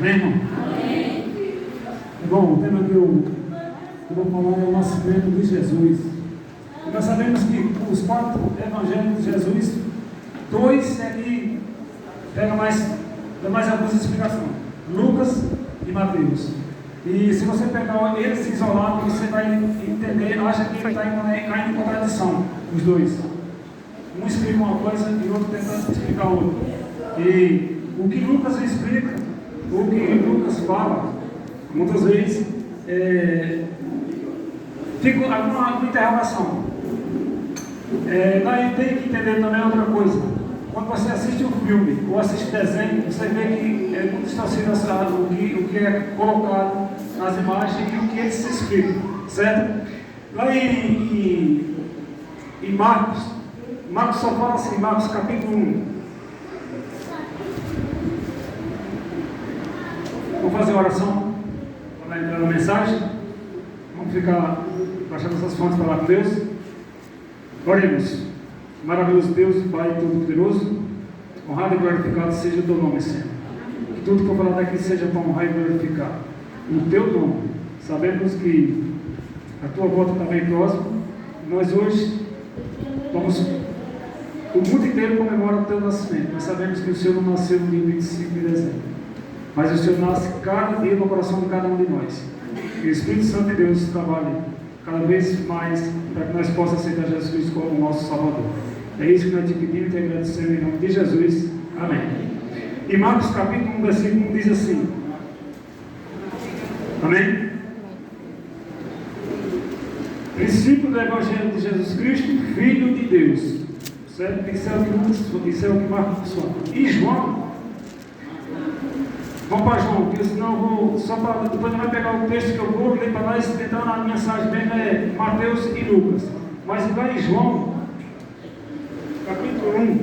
Amém, irmão? Bom, o tema que eu vou falar é o nascimento de Jesus. E nós sabemos que os 4 evangelhos de Jesus, 2 ali dá mais algumas explicações: Lucas e Mateus. E se você pegar eles isolados, você vai entender, acha que está caindo em contradição, os dois. Um explica uma coisa e o outro tenta explicar outra. E o que Lucas explica, o que Lucas fala, muitas vezes fica alguma interrogação. Nós temos que entender também outra coisa. Quando você assiste um filme ou assiste desenho, você vê que é muito distorcido o que é colocado nas imagens e o que eles se explicam, certo? Lá em Marcos só fala assim, Marcos capítulo 1. Vou fazer a oração para entrar na mensagem. Vamos ficar baixando essas fontes para falar com Deus. Oremos. Maravilhoso Deus, Pai Todo-Poderoso, honrado e glorificado seja o Teu nome, Senhor. Que tudo que for falado aqui seja para honrar e glorificar o Teu nome. Sabemos que a Tua volta está bem próxima. Nós hoje o mundo inteiro comemora o Teu nascimento. Nós sabemos que o Senhor não nasceu no dia 25 de dezembro, mas o Senhor nasce cada dia no coração de cada um de nós. E o Espírito Santo de Deus trabalha cada vez mais para que nós possamos aceitar Jesus Cristo como nosso Salvador. É isso que nós te pedimos e te agradecemos em nome de Jesus. Amém. E Marcos capítulo 1, versículo 1 diz assim. Amém? Princípio do Evangelho de Jesus Cristo, Filho de Deus. Certo? Isso é o que Marcos fala. E João, vamos para João, porque senão eu vou, depois vai pegar o texto que eu vou ler para nós, tentando a mensagem mesmo é Mateus e Lucas. Mas lá em João, capítulo 1,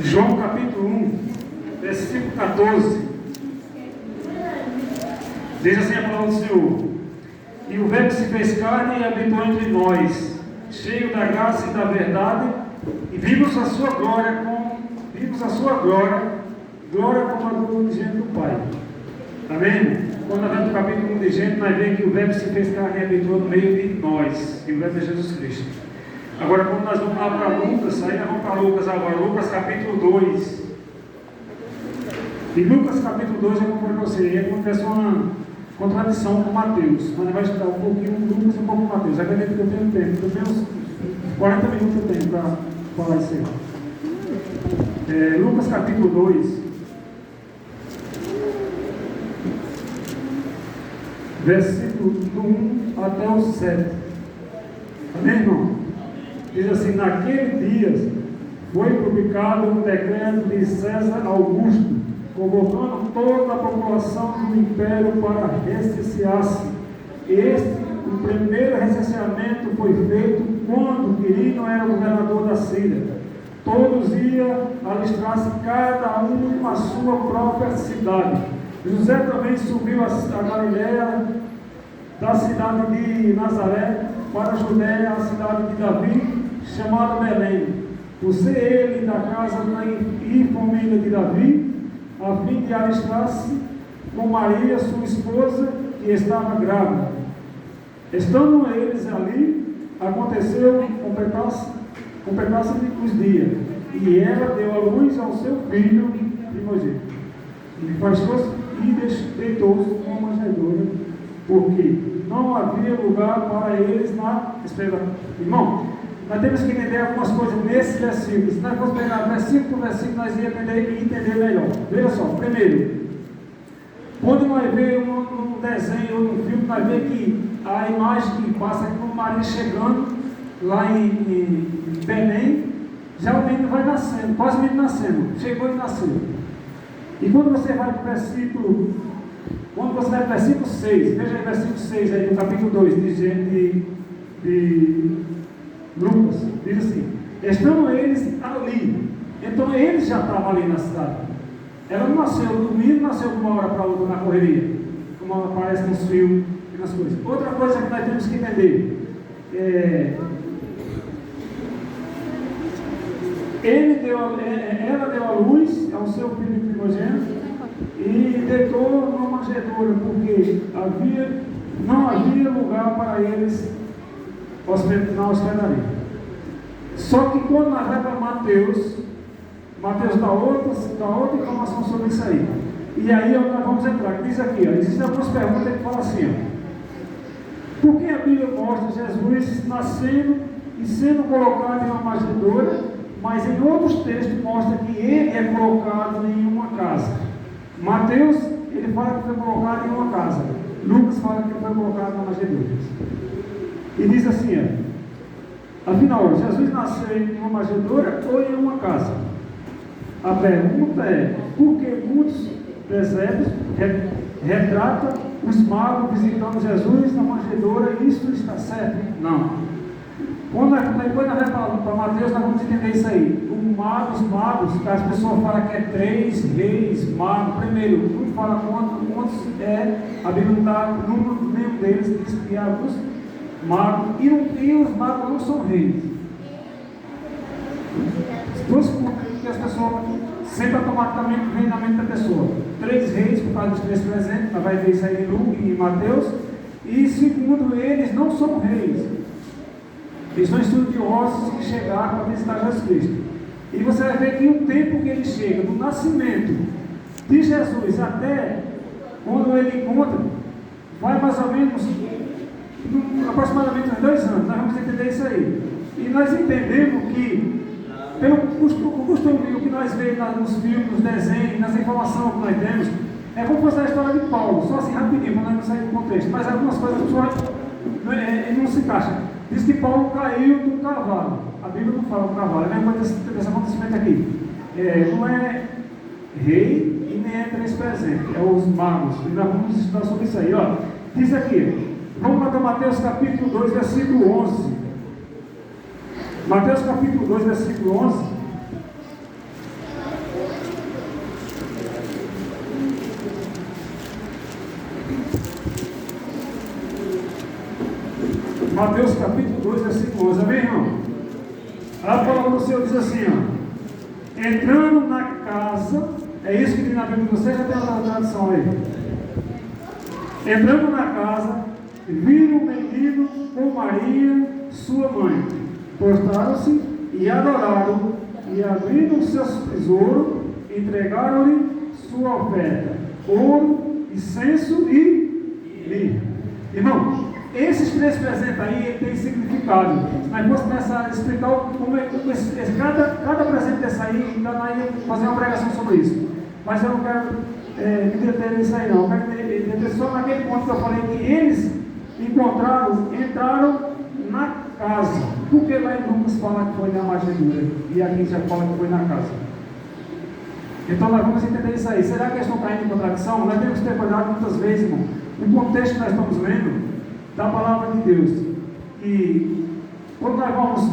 João capítulo 1, versículo 14, diz assim a palavra do Senhor: e o Verbo se fez carne e habitou entre nós, cheio da graça e da verdade, e vimos a sua glória, glória como a do unigênito do Pai. Amém? Quando nós vamos no capítulo 1 de Gênesis, nós vemos que o Verbo se fez carne e habitou no meio de nós, e o Verbo é Jesus Cristo. Agora, quando nós vamos lá para Lucas, aí nós vamos para Lucas agora, Lucas capítulo 2. E Lucas capítulo 2, eu vou falar para você, aí acontece uma contradição com Mateus, mas vai estudar um pouquinho Lucas e um pouco Mateus. Acredito que eu tenho tempo, eu tenho uns 40 minutos eu tenho para falar isso aí. Lucas capítulo 2, versículo do 1 até o 7. Amém, irmão? Diz assim: naquele dia foi publicado um decreto de César Augusto, convocando toda a população do império para recensear-se. O primeiro recenseamento foi feito quando Quirino era governador da Síria. Todos iam alistar-se, cada um a sua própria cidade. José também subiu a Galiléia, da cidade de Nazaré para a Judéia, a cidade de Davi, chamada Belém, por ser ele da casa e família de Davi, a fim de alistar-se com Maria, sua esposa, que estava grávida. Estando eles ali, aconteceu completar-se os dias, e ela deu à luz ao seu filho primogênito. E afastou-se e deitou-se com a manjedoura, porque não havia lugar para eles na espera. Irmão, nós temos que entender algumas coisas nesse versículo. Se nós formos pegar versículo por versículo, nós íamos entender melhor. Veja só, primeiro, quando nós vemos um desenho ou um filme, nós vemos que a imagem que passa aqui com Maria chegando lá em Belém, já o menino vai nascendo, quase o menino nascendo, chegou e nasceu. E quando você vai para o versículo 6, veja aí o versículo 6 aí, no capítulo 2 de Lucas, diz assim: estando eles ali, então eles já estavam ali na cidade. Ela não nasceu, o menino nasceu de uma hora para outra na correria, como aparece nos filmes e nas coisas. Outra coisa que nós temos que entender ela deu a luz ao seu seu filho primogênito e deitou numa manjedoura, porque não havia lugar para eles na hospedaria. Só que quando nós vamos para Mateus dá outra informação sobre isso aí. E aí nós vamos entrar, diz aqui, existem algumas perguntas que falam assim, por que a Bíblia mostra Jesus nascendo e sendo colocado em uma manjedoura, mas em outros textos mostra que ele é colocado em uma casa? Mateus, ele fala que foi colocado em uma casa. Lucas fala que foi colocado em uma manjedoura. E diz assim, afinal, Jesus nasceu em uma manjedoura ou em uma casa? A pergunta é, por que muitos presépios retratam os magos visitando Jesus na manjedoura? Isso está certo? Não. Depois nós vamos para Mateus, nós vamos entender isso aí. Os magos, as pessoas falam que é 3 reis magos. Primeiro, não fala quantos a Bíblia não dá o número nenhum deles, diz que há alguns magos, e os magos não são reis. Que as pessoas sempre automaticamente vem na mente da pessoa. 3 reis, por causa dos 3 presentes, nós vai ver isso aí em Lucas e em Mateus. E segundo eles, não são reis. Eles são estudiosos que chegaram para visitar Jesus Cristo. E você vai ver que o tempo que ele chega, do nascimento de Jesus até quando ele encontra, vai mais ou menos aproximadamente uns 2 anos. Nós vamos entender isso aí. E nós entendemos que pelo costume que nós vemos nos filmes, nos desenhos, nas informações que nós temos, vamos fazer a história de Paulo, só assim rapidinho, para nós não sair do contexto, mas algumas coisas não se encaixam. Diz que Paulo caiu do cavalo. A Bíblia não fala do cavalo, é a mesma coisa desse acontecimento aqui. Não é rei e nem é 3 presentes, é os magos. E nós vamos estudar sobre isso aí. Diz aqui, vamos para Mateus capítulo 2, versículo 11. Mateus capítulo 2, versículo 11. Mateus capítulo 2, versículo 11. Amém, irmão? A palavra do Senhor diz assim, entrando na casa, é isso que diz na Bíblia, você já tem a tradução aí. Entrando na casa, viram o menino com Maria, sua mãe. Postraram-se e adoraram, e abriram seus tesouros, entregaram-lhe sua oferta, ouro, incenso e mirra. Irmão, esses 3 presentes aí tem significado. Nós vamos começar a explicar como cada presente desse aí, ainda nós fazer uma pregação sobre isso. Mas eu não quero me deter nisso aí não. Eu quero me deter só naquele ponto que eu falei que eles entraram na casa. Porque lá em Lucas fala que foi na manjedoura e aqui já fala que foi na casa. Então nós vamos entender isso aí. Será que eles estão caindo em contradição? Nós temos que ter cuidado muitas vezes, irmão. No contexto que nós estamos lendo da palavra de Deus. E quando nós vamos,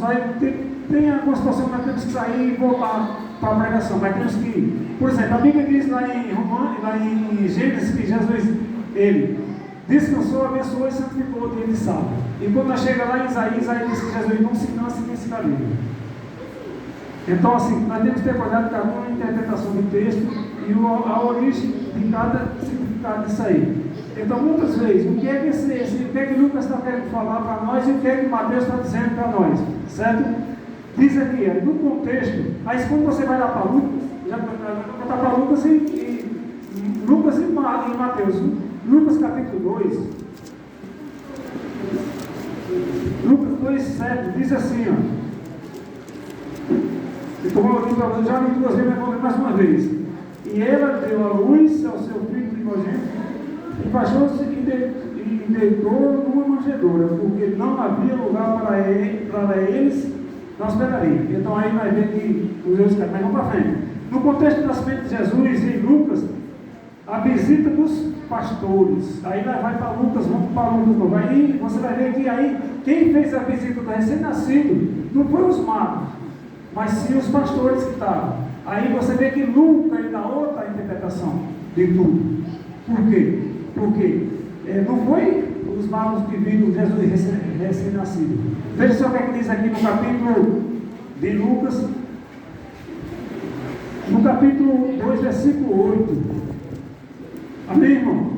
tem alguma situação que nós temos que sair e voltar para a pregação. Mas temos que, por exemplo, a Bíblia diz lá em Gênesis que Jesus, ele descansou, abençoou e santificou o dia de sábado. E quando nós chega lá em Isaías diz que Jesus não se cansa nem se caminha. Então, assim, nós temos que ter cuidado com a interpretação do texto e a origem de cada significado disso aí. Então, muitas vezes, o que é que Lucas está querendo falar para nós e o que é que Mateus está dizendo para nós, certo? Diz aqui, no contexto, aí quando você vai lá para Lucas, já está para Lucas e Mateus, Lucas capítulo 2, Lucas 2,7, diz assim, eu já li 2 vezes, mas vou ler mais uma vez. E ela deu à luz ao seu filho primogênito, e baixou-se e deitou numa manjedoura, porque não havia lugar para eles na hospedaria. Então aí nós vemos que os outros caras, mas vamos para frente. No contexto do nascimento de Jesus, em Lucas, a visita dos pastores. Aí nós vamos para Lucas, novo. Aí você vai ver que aí quem fez a visita do recém-nascido não foi os magos, mas sim os pastores que estavam. Aí você vê que Lucas dá outra interpretação de tudo. Por quê? Porque não foi os magos que viram Jesus recém-nascido. Veja só o que diz aqui no capítulo de Lucas. No capítulo 2, versículo 8. Amém, irmão?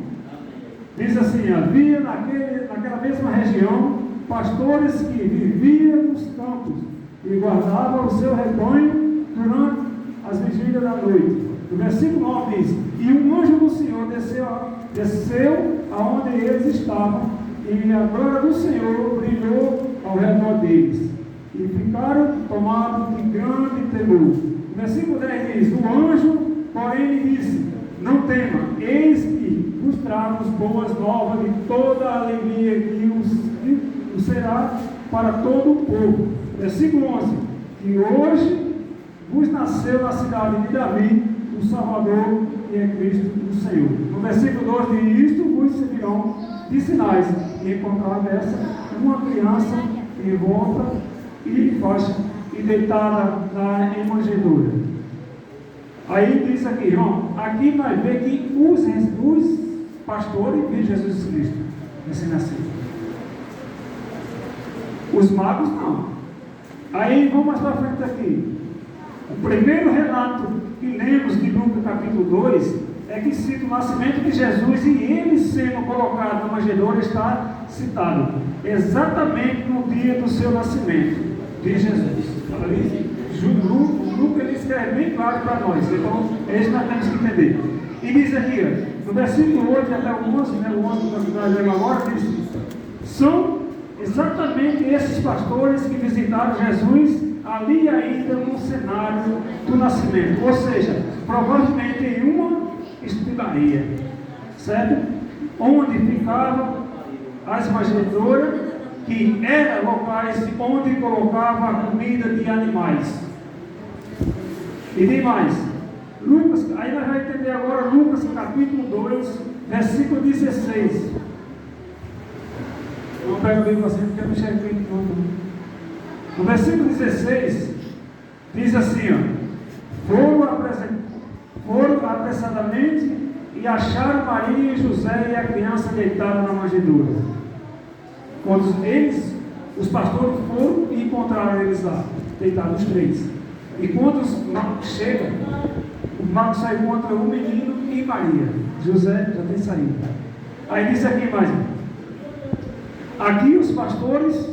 Diz assim: havia naquela mesma região pastores que viviam nos campos e guardavam o seu rebanho durante as vigílias da noite. No versículo 9 diz: e um anjo do Senhor desceu aonde eles estavam, e a glória do Senhor brilhou ao redor deles, e ficaram tomados de grande temor. No versículo 10 diz: o anjo, porém, lhe disse: não tema, eis que vos trago boas novas de toda a alegria que o será para todo o povo. Versículo 11: que hoje vos nasceu na cidade de Davi o Salvador, que é Cristo o Senhor. No versículo 12 diz: isto vos servirão de sinais, e encontrar dessa uma criança envolta e faixa e deitada na manjedoura. Aí diz aqui, irmão, aqui nós vemos que os pastores viram Jesus Cristo nesse nascido. Os magos não. Aí vamos mais para frente aqui. O primeiro relato que lemos de Lucas capítulo 2 é que cita o nascimento de Jesus, e ele sendo colocado na manjedoura está citado exatamente no dia do seu nascimento de Jesus. Lucas ele escreve bem claro para nós, então é isso que nós temos que entender. E diz aqui, no versículo 8 até o 11, o 11 que nós lemos agora, diz: são exatamente esses pastores que visitaram Jesus ali ainda no cenário do nascimento, ou seja, provavelmente em uma espilaria, certo? Onde ficavam as manjedouras, que eram locais onde colocava a comida de animais. E demais, Lucas, aí nós vamos entender agora Lucas capítulo 2, versículo 16. Não pega bem você, porque eu não chego bem tudo. No versículo 16, diz assim: foram apressadamente e acharam Maria e José e a criança deitada na manjedoura. Quando eles, os pastores, foram e encontraram eles lá, deitados os três. E quando os magos chegam, o mago sai contra o menino e Maria. José já tem saído. Aí diz aqui mais: aqui os pastores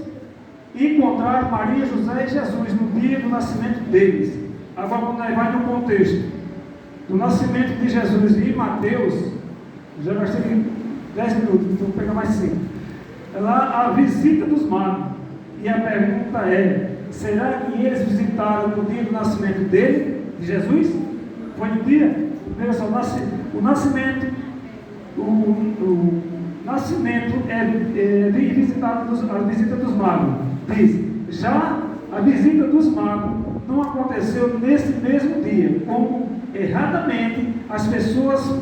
encontraram Maria, José e Jesus no dia do nascimento deles. Agora, quando nós vamos no contexto do nascimento de Jesus e Mateus, já gastei 10 minutos, então vou pegar mais 5. É lá a visita dos magos. E a pergunta é: será que eles visitaram no dia do nascimento dele, de Jesus? Foi no dia? Veja só, o nascimento é visitado a visita dos magos. Diz: já a visita dos magos não aconteceu nesse mesmo dia, como erradamente as pessoas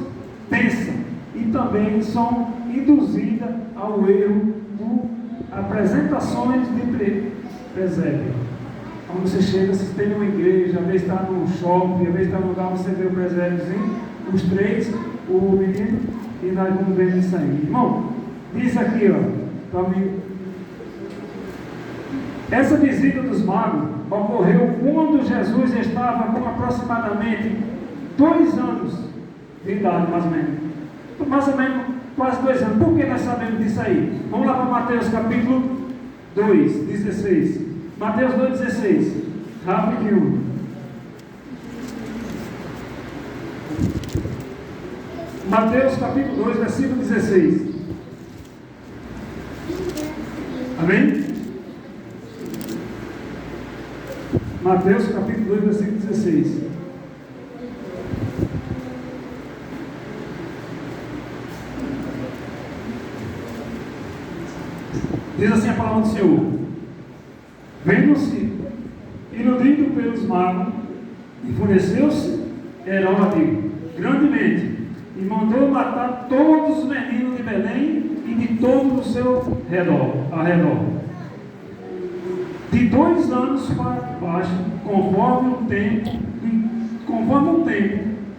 pensam e também são induzidas ao erro por apresentações de presépio. Quando você chega, você tem uma igreja, às vezes está num shopping, às vezes está num lugar, você vê o presépiozinho, os três, o menino, e nós vamos ver isso aí. Irmão, diz aqui, ó, para mim. Essa visita dos magos ocorreu quando Jesus estava com aproximadamente 2 anos de idade, mais ou menos quase 2 anos. Por que nós sabemos disso aí? Vamos lá para Mateus capítulo 2, 16. Mateus 2, 16. Rapidinho. Mateus capítulo 2, versículo 16. Amém? Mateus capítulo 2, versículo 16. Diz assim a palavra do Senhor: vendo-se iludido pelos magos, enfureceu-se Herodes grandemente e mandou matar todos os meninos de Belém e de todo o seu arredor, de 2 anos para baixo, conforme o tempo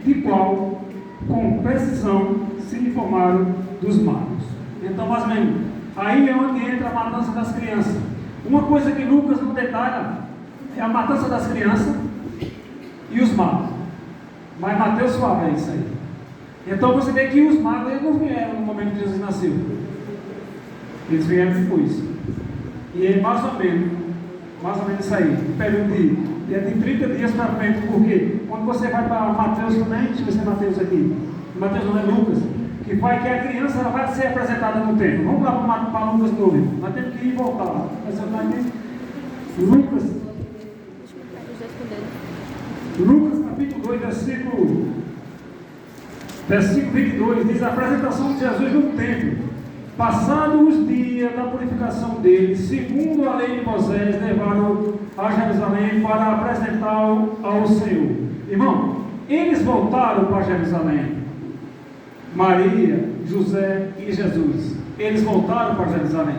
de qual, com precisão, se informaram dos magos. Então, mais ou menos, aí é onde entra a matança das crianças. Uma coisa que Lucas não detalha é a matança das crianças e os magos. Mas Mateus fala isso aí. Então você vê que os magos eles não vieram no momento que Jesus nasceu. Eles vieram depois. E é mais ou menos isso aí. Um período de 30 dias para frente. Porque quando você vai para Mateus também, deixa eu ver se é Mateus aqui. Mateus não é Lucas. Que vai que a criança ela vai ser apresentada no templo. Vamos lá para Lucas 9. Nós temos que ir e voltar lá. Lucas capítulo 2, versículo 22, diz a apresentação de Jesus no templo. Passados os dias da purificação dele, segundo a lei de Moisés, levaram a Jerusalém para apresentá-lo ao Senhor. Irmão, eles voltaram para Jerusalém. Maria, José e Jesus. Eles voltaram para Jerusalém.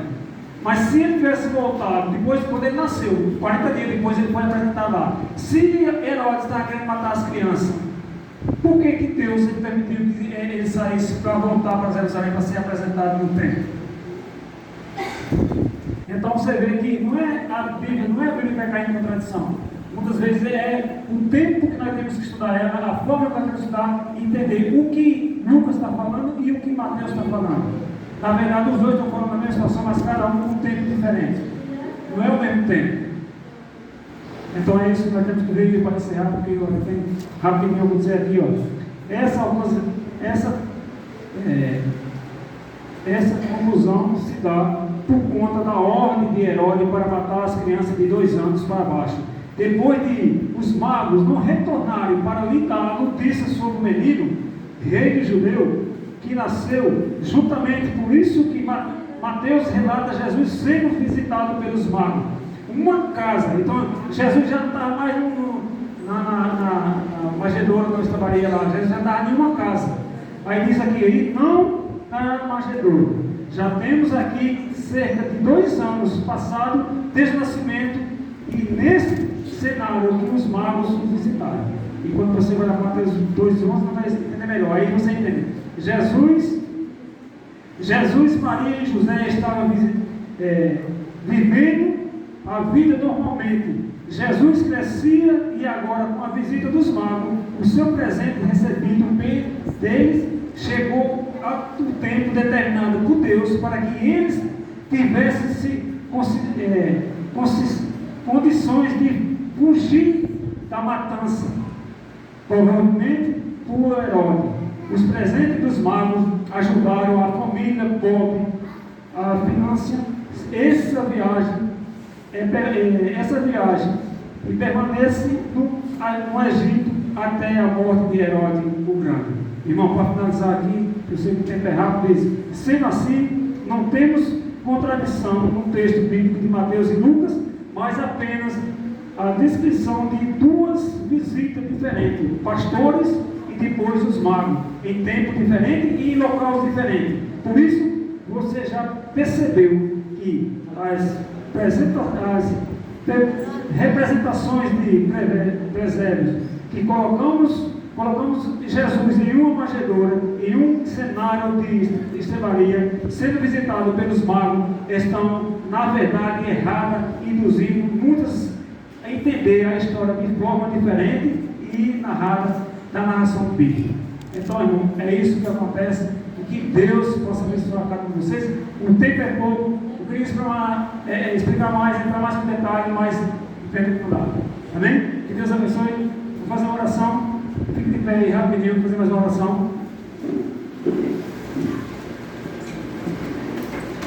Mas se ele tivesse voltado, depois de quando ele nasceu, 40 dias depois ele foi apresentar lá. Se Herodes estava querendo matar as crianças, por que Deus permitiu que ele saísse para voltar para Jerusalém para ser apresentado no templo? Então você vê que a Bíblia não que vai cair em contradição. Muitas vezes é o tempo que nós temos que estudar ela, a forma que nós temos que estudar e entender o que Lucas está falando e o que Mateus está falando. Na verdade, os dois estão falando da mesma situação, mas cada um com um tempo diferente. Não é o mesmo tempo. Então é isso que nós temos que ver para encerrar, porque eu tenho rapidinho eu vou dizer aqui, ó. Essa conclusão se dá por conta da ordem de Herodes para matar as crianças de 2 anos para baixo. Depois de os magos não retornarem para lhe dar a notícia sobre o menino, rei de judeu, que nasceu justamente por isso que Mateus relata Jesus sendo visitado pelos magos. Uma casa, então Jesus já não estava mais na manjedoura onde estaria lá, Jesus já estava em uma casa. Aí diz aqui, aí não na manjedoura. Já temos aqui cerca de 2 anos passados desde o nascimento e nesse cenário que os magos os visitaram. E quando você vai lá para Mateus 2:11, você vai entender melhor. Aí você entende. Jesus, Maria e José estavam vivendo a vida normalmente. Jesus crescia e agora, com a visita dos magos, o seu presente recebido deles chegou o tempo determinado por Deus para que eles tivessem condições de fugir da matança, provavelmente por Herodes. Os presentes dos magos ajudaram a família pobre a financiar essa viagem e permanece no Egito até a morte de Herodes o Grande. Irmão, para finalizar aqui, eu sei que o tempo é rápido, diz, sendo assim, não temos contradição no texto bíblico de Mateus e Lucas, mas apenas a descrição de 2 visitas diferentes, pastores e depois os magos, em tempo diferente e em locais diferentes. Por isso, você já percebeu que as representações de presépios que colocamos Jesus em uma manjedoura, em um cenário de estrebaria, sendo visitado pelos magos, estão, na verdade, erradas, induzindo muitas a entender a história de forma diferente e narrada da narração bíblica. Então, irmão, é isso que acontece, e que Deus possa abençoar cada um de vocês. O tempo é pouco, eu queria explicar mais, entrar mais em detalhe, mas não dá. Amém? Que Deus abençoe. Vou fazer uma oração. Fique de pé aí rapidinho, vou fazer mais uma oração.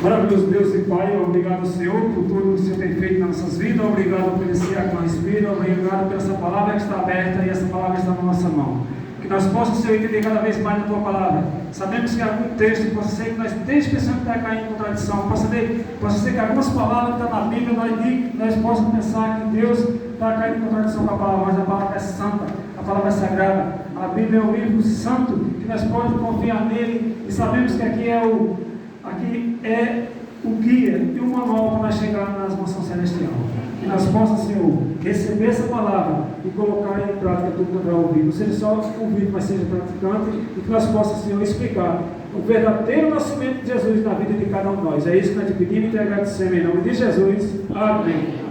Maravilhoso Deus e Pai, obrigado, Senhor, por tudo que o Senhor tem feito nas nossas vidas. Obrigado por esse ar que nós respiramos. Obrigado por essa palavra que está aberta e essa palavra está na nossa mão. Que nós possamos, Senhor, entender cada vez mais a Tua palavra. Sabemos que algum texto possa ser que nós estejamos pensando que vai cair em contradição. Possa ser que algumas palavras que estão na Bíblia nós possamos pensar que Deus está caindo em contradição com a palavra, mas a palavra é santa, a palavra é sagrada. A Bíblia é o livro santo, que nós podemos confiar nele e sabemos que aqui é o guia e o manual para nós chegar nas mansões celestiais. Que nós possamos, Senhor, receber essa palavra e colocar em prática tudo que nós ouvimos. Não seja só ouvir, mas seja praticante, e que nós possamos, Senhor, explicar o verdadeiro nascimento de Jesus na vida de cada um de nós. É isso que nós te pedimos e te agradecemos em nome de Jesus. Amém.